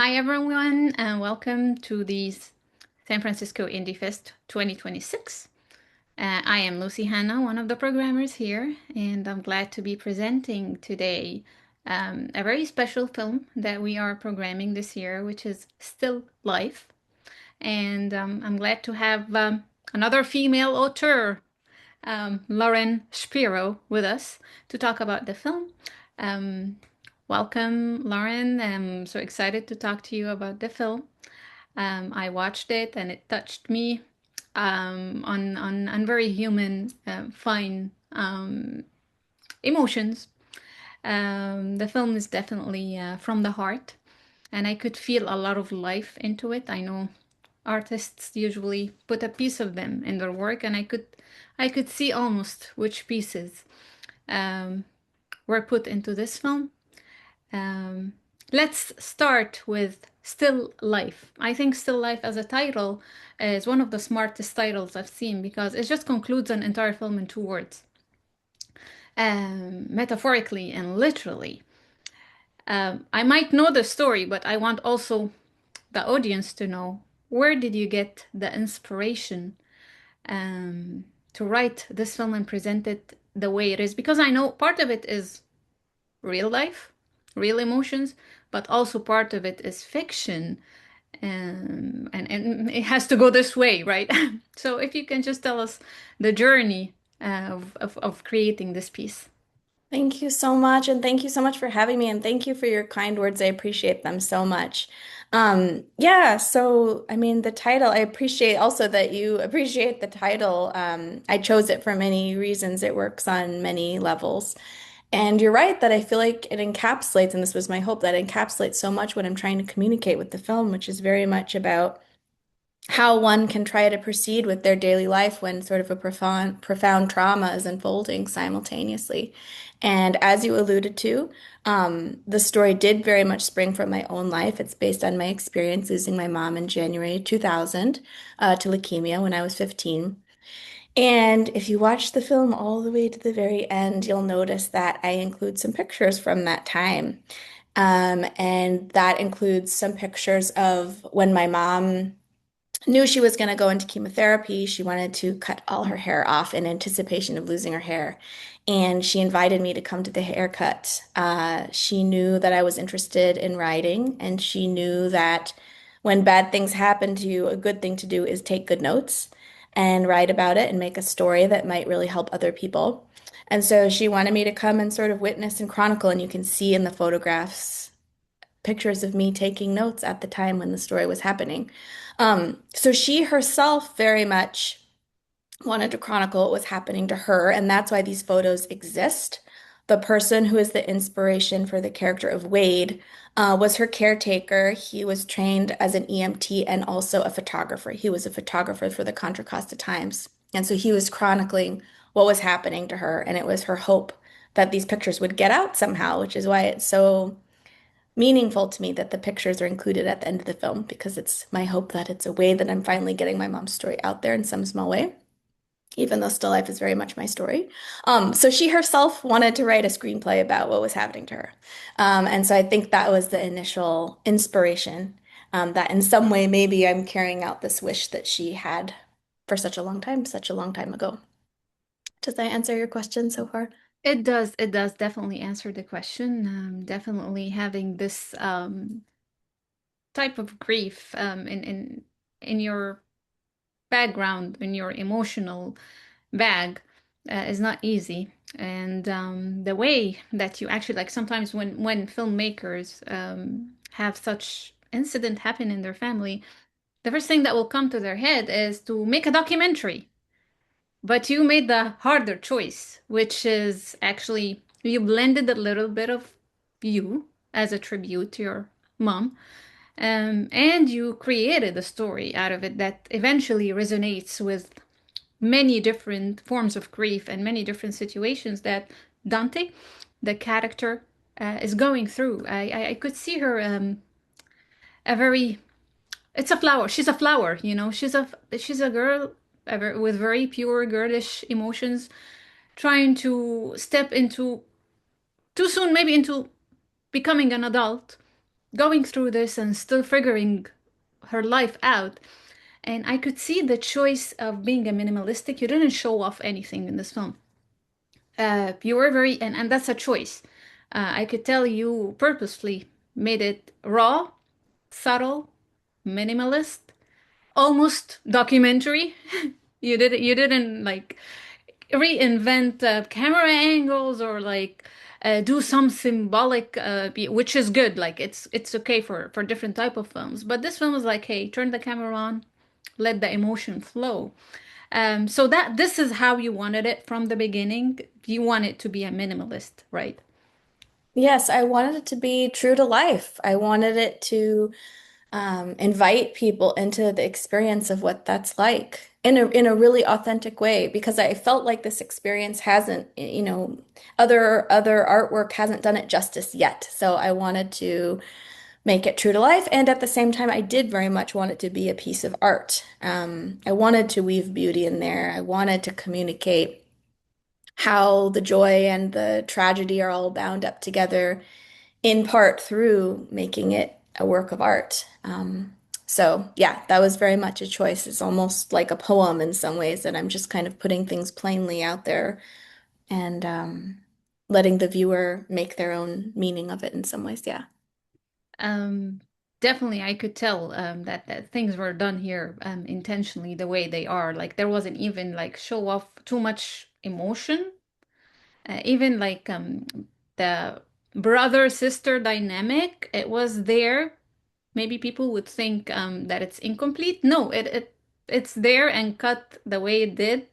Hi, everyone, and welcome to the San Francisco Indie Fest 2026. I am Lucy Hanna, one of the programmers here, and I'm glad to be presenting today a very special film that we are programming this year, which is Still Life. And I'm glad to have another female auteur, Lauren Spiro, with us to talk about the film. Um, Welcome, Lauren. I'm so excited to talk to you about the film. I watched it and it touched me on very human, fine emotions. The film is definitely from the heart, and I could feel a lot of life into it. I know artists usually put a piece of them in their work, and I could see almost which pieces um, were put into this film. Um, let's start with Still Life. I think Still Life as a title is one of the smartest titles I've seen because it just concludes an entire film in 2 words, metaphorically and literally. I might know the story, but I want also the audience to know, where did you get the inspiration to write this film and present it the way it is? Because I know part of it is real life, real emotions, but also part of it is fiction. And it has to go this way, right? So if you can just tell us the journey of creating this piece. Thank you so much. And thank you so much for having me. And thank you for your kind words. I appreciate them so much. The title, I appreciate also that you appreciate the title. I chose it for many reasons. It works on many levels. And you're right that I feel like it encapsulates, and this was my hope, that it encapsulates so much what I'm trying to communicate with the film, which is very much about how one can try to proceed with their daily life when sort of a profound trauma is unfolding simultaneously. And as you alluded to, the story did very much spring from my own life. It's based on my experience losing my mom in January 2000 to leukemia when I was 15. And if you watch the film all the way to the very end, you'll notice that I include some pictures from that time. And that includes some pictures of when my mom knew she was going to go into chemotherapy. She wanted to cut all her hair off in anticipation of losing her hair. And she invited me to come to the haircut. She knew that I was interested in writing, and she knew that when bad things happen to you, a good thing to do is take good notes and write about it and make a story that might really help other people. And so she wanted me to come and sort of witness and chronicle, and you can see in the photographs pictures of me taking notes at the time when the story was happening. So she herself very much wanted to chronicle what was happening to her, and that's why these photos exist. The person who is the inspiration for the character of Wade was her caretaker. He was trained as an EMT and also a photographer. He was a photographer for the Contra Costa Times. And so he was chronicling what was happening to her, and it was her hope that these pictures would get out somehow, which is why it's so meaningful to me that the pictures are included at the end of the film because it's my hope that it's a way that I'm finally getting my mom's story out there in some small way, even though Still Life is very much my story. So she herself wanted to write a screenplay about what was happening to her. And so I think that was the initial inspiration, that in some way maybe I'm carrying out this wish that she had for such a long time ago. Does that answer your question so far? It does definitely answer the question. Definitely having this type of grief in your background, in your emotional bag, is not easy. And the way that you actually, like, sometimes when filmmakers have such incident happen in their family, the first thing that will come to their head is to make a documentary. But you made the harder choice, which is actually you blended a little bit of you as a tribute to your mom, and you created a story out of it that eventually resonates with many different forms of grief and many different situations that Dante, the character, is going through. I could see her a very it's a flower. She's a flower, you know. She's a girl with very pure girlish emotions, trying to step into too soon, maybe into becoming an adult, going through this and still figuring her life out. And I could see the choice of being a minimalistic. You didn't show off anything in this film. You were very, and that's a choice. I could tell you purposefully made it raw, subtle, minimalist, almost documentary. You didn't like reinvent camera angles or like do some symbolic which is good, like it's okay for different type of films, but this film was like, hey, turn the camera on, let the emotion flow. So that this is how you wanted it from the beginning. You want it to be a minimalist, right? Yes, I wanted it to be true to life. I wanted it to invite people into the experience of what that's like in a really authentic way because I felt like this experience hasn't, other artwork hasn't done it justice yet. So I wanted to make it true to life, and at the same time, I did very much want it to be a piece of art. I wanted to weave beauty in there. I wanted to communicate how the joy and the tragedy are all bound up together in part through making it a work of art. So yeah, that was very much a choice. It's almost like a poem in some ways that I'm just kind of putting things plainly out there and letting the viewer make their own meaning of it in some ways. Yeah. um Definitely I could tell that things were done here intentionally the way they are. Like there wasn't even like show off too much emotion. Even like the brother sister dynamic, it was there. Maybe people would think that it's incomplete. No, it's there and cut the way it did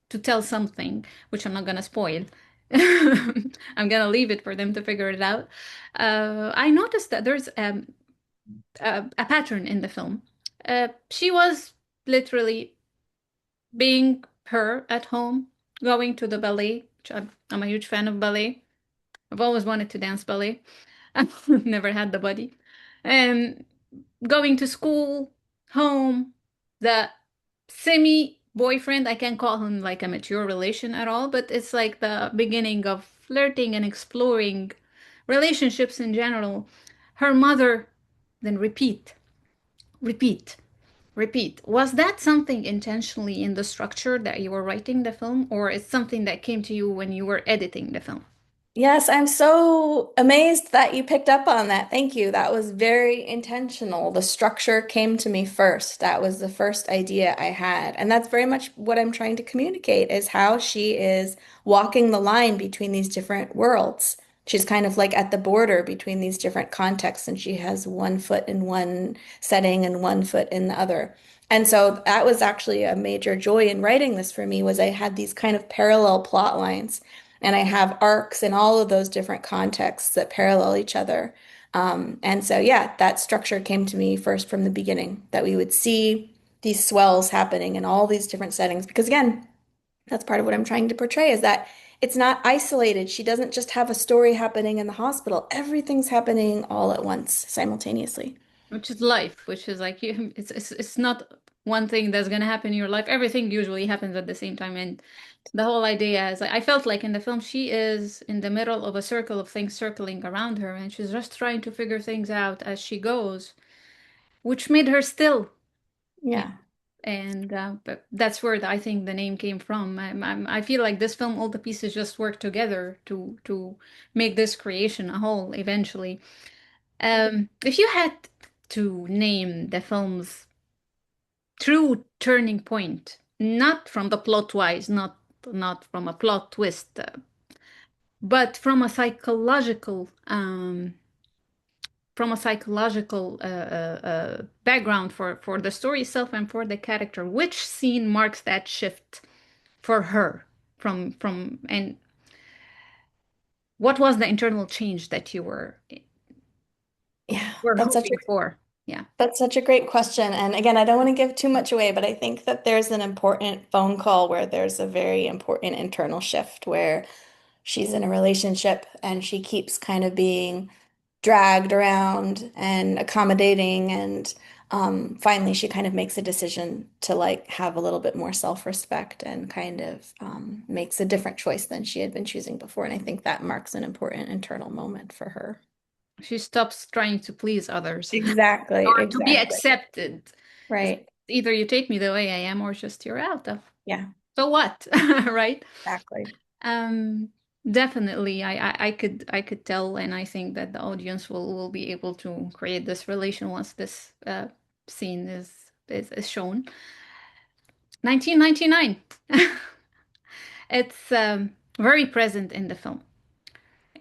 to tell something, which I'm not gonna spoil. I'm gonna leave it for them to figure it out. I noticed that there's a pattern in the film. She was literally being her at home, going to the ballet, which I'm a huge fan of ballet. I've always wanted to dance ballet. I've never had the body. Um, Going to school, home, the semi boyfriend, I can't call him like a mature relation at all, but it's like the beginning of flirting and exploring relationships in general. Her mother, then repeat, repeat, repeat. Was that something intentionally in the structure that you were writing the film, or is something that came to you when you were editing the film? Yes, I'm so amazed that you picked up on that. Thank you. That was very intentional. The structure came to me first. That was the first idea I had. And that's very much what I'm trying to communicate is how she is walking the line between these different worlds. She's kind of like at the border between these different contexts, and she has one foot in one setting and one foot in the other. And so that was actually a major joy in writing this for me was I had these kind of parallel plot lines and I have arcs in all of those different contexts that parallel each other. And so, yeah, that structure came to me first from the beginning, that we would see these swells happening in all these different settings. Because again, that's part of what I'm trying to portray is that it's not isolated. She doesn't just have a story happening in the hospital. Everything's happening all at once, simultaneously. Which is life, which is like you, it's not one thing that's gonna happen in your life. Everything usually happens at the same time, and the whole idea is like, I felt like in the film she is in the middle of a circle of things circling around her, and she's just trying to figure things out as she goes, which made her still. Yeah. Yeah. And but that's where I think the name came from. I feel like this film, all the pieces just work together to make this creation a whole eventually. If you had to name the film's true turning point, not from the plot wise, not from a plot twist, but from a psychological background for the story itself and for the character. Which scene marks that shift for her? From and what was the internal change that you Yeah, were hoping for? Yeah. that's such a great question. And again, I don't want to give too much away, but I think that there's an important phone call where there's a very important internal shift where she's in a relationship and she keeps kind of being dragged around and accommodating. And finally, she kind of makes a decision to like have a little bit more self-respect and kind of makes a different choice than she had been choosing before. And I think that marks an important internal moment for her. She stops trying to please others Exactly, or to be exactly. accepted. It's Right. either you take me the way I am or just you're out of. Yeah, So what? Right? exactly. Um, Definitely, I could tell, and I think that the audience will be able to create this relation once this scene is shown. 1999. It's very present in the film,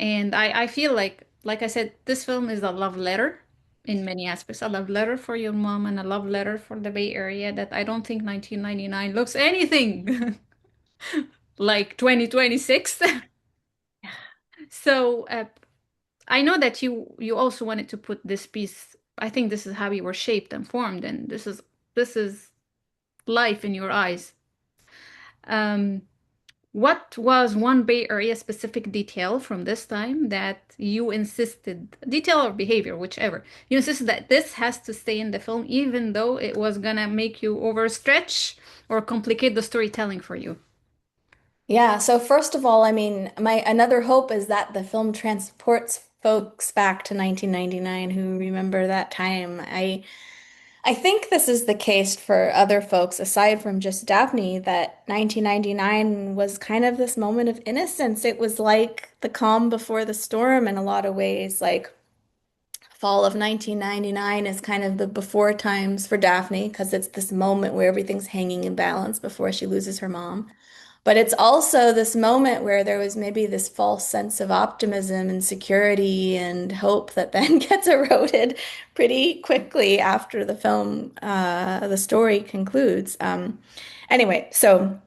and I feel like I said, this film is a love letter in many aspects. A love letter for your mom and a love letter for the Bay Area that I don't think 1999 looks anything like 2026. So I know that you also wanted to put this piece. I think this is how you were shaped and formed, and this is life in your eyes. Um, what was one Bay Area specific detail from this time that you insisted, detail or behavior, whichever, you insisted that this has to stay in the film, even though it was gonna make you overstretch or complicate the storytelling for you? Yeah, so first of all, I mean, my another hope is that the film transports folks back to 1999 who remember that time. I think this is the case for other folks aside from just Daphne, that 1999 was kind of this moment of innocence. It was like the calm before the storm in a lot of ways. Like fall of 1999 is kind of the before times for Daphne because it's this moment where everything's hanging in balance before she loses her mom. But it's also this moment where there was maybe this false sense of optimism and security and hope that then gets eroded pretty quickly after the film, the story concludes. Anyway, so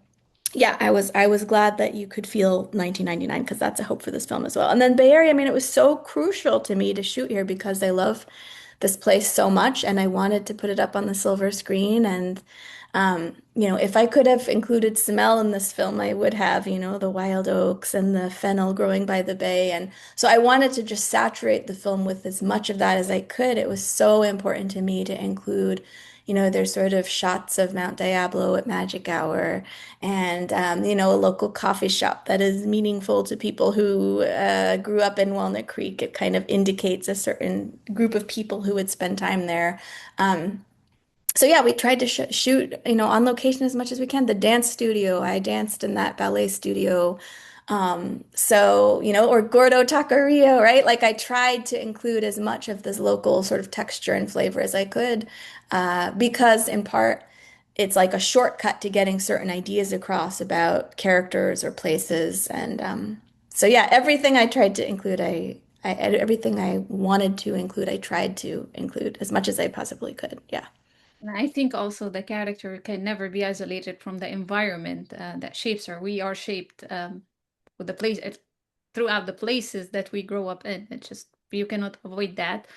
yeah, I was glad that you could feel 1999 because that's a hope for this film as well. And then Bay Area, I mean, it was so crucial to me to shoot here because I love this place so much and I wanted to put it up on the silver screen. And if I could have included smell in this film, I would have, the wild oaks and the fennel growing by the bay. And so I wanted to just saturate the film with as much of that as I could. It was so important to me to include, there's sort of shots of Mount Diablo at magic hour and, a local coffee shop that is meaningful to people who grew up in Walnut Creek. It kind of indicates a certain group of people who would spend time there. So yeah, we tried to shoot, on location as much as we can. The dance studio, I danced in that ballet studio. So, or Gordo Taqueria, right? Like I tried to include as much of this local sort of texture and flavor as I could, because in part it's like a shortcut to getting certain ideas across about characters or places. And so yeah, everything I tried to include, everything I wanted to include, I tried to include as much as I possibly could. Yeah. And I think also the character can never be isolated from the environment that shapes her. We are shaped with the place throughout the places that we grow up in. It's just you cannot avoid that.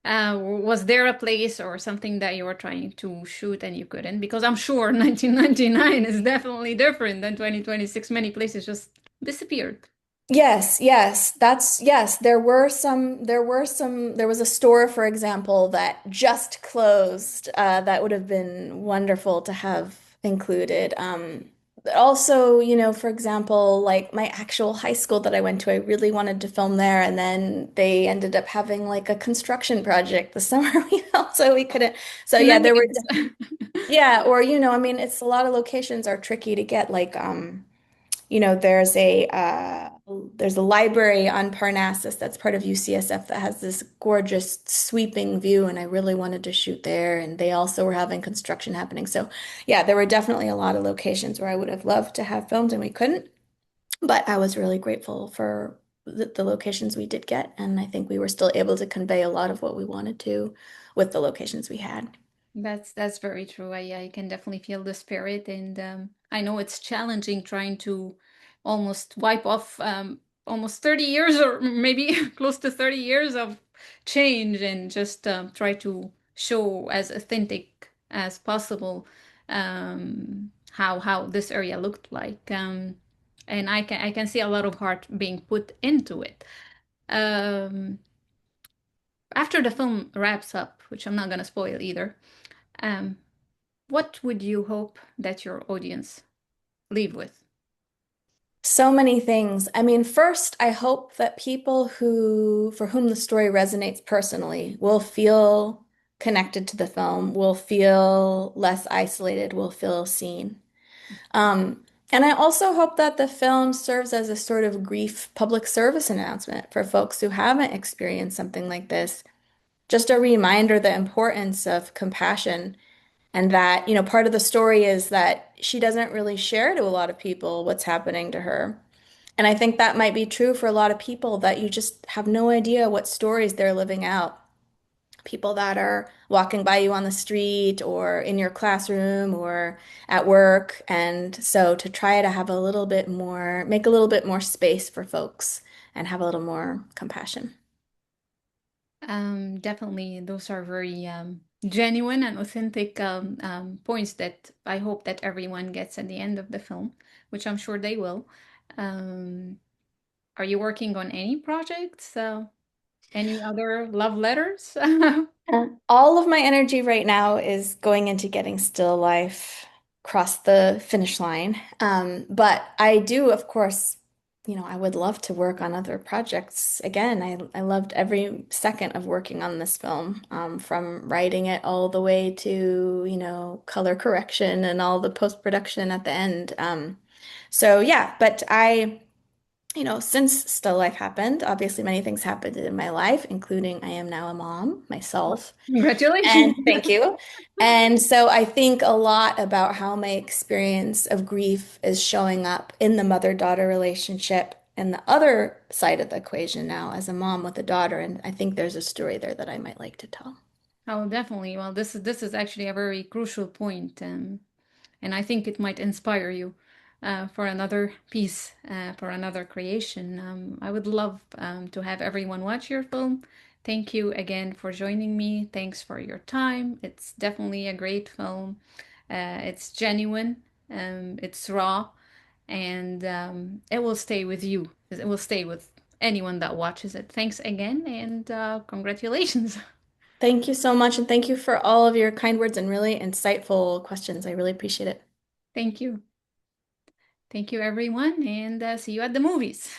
Was there a place or something that you were trying to shoot and you couldn't? Because I'm sure 1999 is definitely different than 2026. Many places just disappeared. Yes, yes, yes. There was a store, for example, that just closed, that would have been wonderful to have included. But also, for example, like my actual high school that I went to, I really wanted to film there, and then they ended up having like a construction project the summer we filmed, so we couldn't. So yeah, there were, Shenanigans. yeah, or I mean, it's a lot of locations are tricky to get, like there's a library on Parnassus that's part of UCSF that has this gorgeous sweeping view, and I really wanted to shoot there. And they also were having construction happening. So yeah, there were definitely a lot of locations where I would have loved to have filmed and we couldn't. But I was really grateful for the locations we did get, and I think we were still able to convey a lot of what we wanted to with the locations we had. That's very true. I can definitely feel the spirit, and I know it's challenging trying to almost wipe off almost 30 years or maybe close to 30 years of change and just try to show as authentic as possible how this area looked like. And I can see a lot of heart being put into it. Um, After the film wraps up, which I'm not gonna spoil either. Um, what would you hope that your audience leave with? So many things. I mean, first, I hope that people for whom the story resonates personally, will feel connected to the film, will feel less isolated, will feel seen. And I also hope that the film serves as a sort of grief public service announcement for folks who haven't experienced something like this. Just a reminder the importance of compassion and that, part of the story is that she doesn't really share to a lot of people what's happening to her. And I think that might be true for a lot of people that you just have no idea what stories they're living out. People that are walking by you on the street or in your classroom or at work. And so to try to have a little bit more, make a little bit more space for folks and have a little more compassion. Definitely, those are very genuine and authentic points that I hope that everyone gets at the end of the film, which I'm sure they will. Um, are you working on any projects? Any other love letters? All of my energy right now is going into getting Still Life across the finish line. But I do, of course, I would love to work on other projects again. I loved every second of working on this film, from writing it all the way to, color correction and all the post-production at the end. So yeah, but since Still Life happened, obviously many things happened in my life, including I am now a mom myself. Congratulations. And thank you. And so I think a lot about how my experience of grief is showing up in the mother-daughter relationship and the other side of the equation now as a mom with a daughter. And I think there's a story there that I might like to tell. Oh, definitely. Well, this is actually a very crucial point, and I think it might inspire you for another piece, for another creation. I would love to have everyone watch your film. Thank you again for joining me. Thanks for your time. It's definitely a great film. It's genuine, it's raw, and it will stay with you. It will stay with anyone that watches it. Thanks again, and congratulations. Thank you so much. And thank you for all of your kind words and really insightful questions. I really appreciate it. Thank you. Thank you, everyone, and see you at the movies.